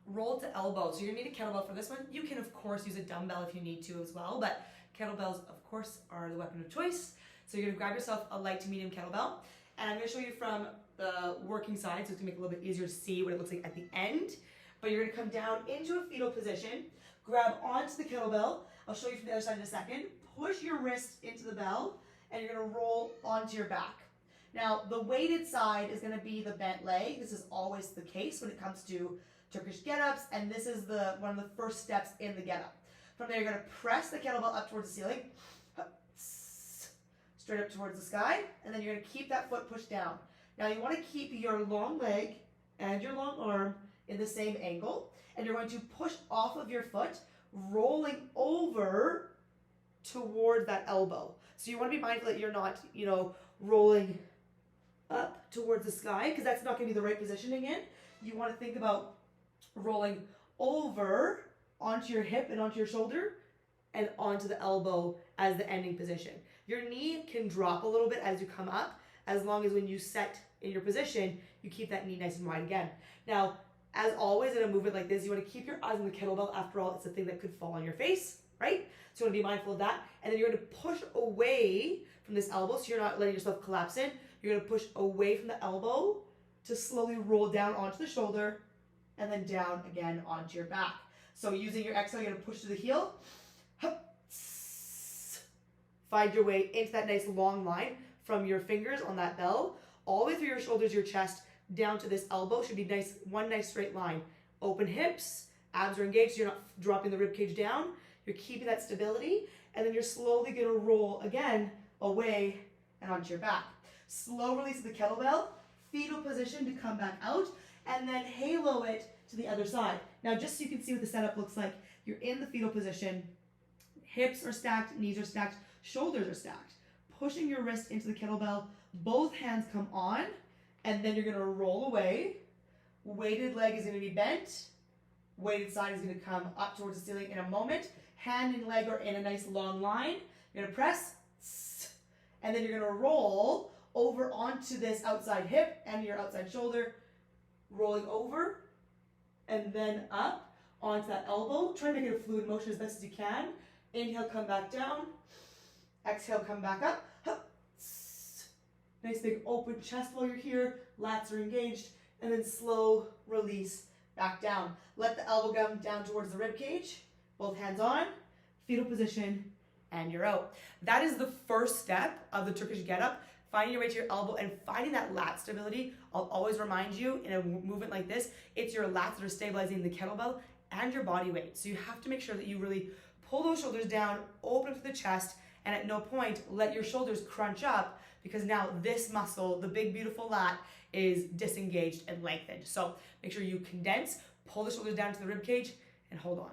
roll to elbow. So you're gonna need a kettlebell for this one. You can of course use a dumbbell if you need to as well, but kettlebells of course are the weapon of choice. So you're gonna grab yourself a light to medium kettlebell, and I'm gonna show you from the working side so it's gonna make it a little bit easier to see what it looks like at the end. But you're gonna come down into a fetal position, grab onto the kettlebell. I'll show you from the other side in a second. Push your wrist into the bell, and you're gonna roll onto your back. Now, the weighted side is gonna be the bent leg. This is always the case when it comes to Turkish get-ups, and this is one of the first steps in the get-up. From there, you're gonna press the kettlebell up towards the ceiling, straight up towards the sky, and then you're gonna keep that foot pushed down. Now, you wanna keep your long leg and your long arm in the same angle, and you're going to push off of your foot, rolling over toward that elbow. So you want to be mindful that you're not, rolling up towards the sky, because that's not going to be the right positioning in. You want to think about rolling over onto your hip and onto your shoulder and onto the elbow as the ending position. Your knee can drop a little bit as you come up, as long as when you set in your position, you keep that knee nice and wide again. Now, as always in a movement like this, you want to keep your eyes on the kettlebell. After all, it's a thing that could fall on your face, right? So you want to be mindful of that. And then you're going to push away from this elbow, so you're not letting yourself collapse in. You're going to push away from the elbow to slowly roll down onto the shoulder and then down again onto your back. So using your exhale, you're going to push to the heel. Find your way into that nice long line from your fingers on that bell, all the way through your shoulders, your chest, down to this elbow. Should be nice, one nice straight line. Open hips, abs are engaged, so you're not dropping the rib cage down. You're keeping that stability, and then you're slowly gonna roll again away and onto your back. Slow release of the kettlebell, fetal position to come back out, and then halo it to the other side. Now, just so you can see what the setup looks like, you're in the fetal position, hips are stacked, knees are stacked, shoulders are stacked. Pushing your wrist into the kettlebell, both hands come on, and then you're gonna roll away. Weighted leg is gonna be bent. Weighted side is gonna come up towards the ceiling in a moment. Hand and leg are in a nice long line. You're gonna press, and then you're gonna roll over onto this outside hip and your outside shoulder, rolling over, and then up onto that elbow. Try to make it a fluid motion as best as you can. Inhale, come back down. Exhale, come back up. Nice big open chest while you're here. Lats are engaged. And then slow release back down. Let the elbow come down towards the rib cage. Both hands on. Fetal position. And you're out. That is the first step of the Turkish get-up. Finding your way to your elbow and finding that lat stability. I'll always remind you in a movement like this, it's your lats that are stabilizing the kettlebell and your body weight. So you have to make sure that you really pull those shoulders down, open up to the chest, and at no point let your shoulders crunch up, because now this muscle, the big beautiful lat, is disengaged and lengthened. So make sure you condense, pull the shoulders down to the rib cage, and hold on.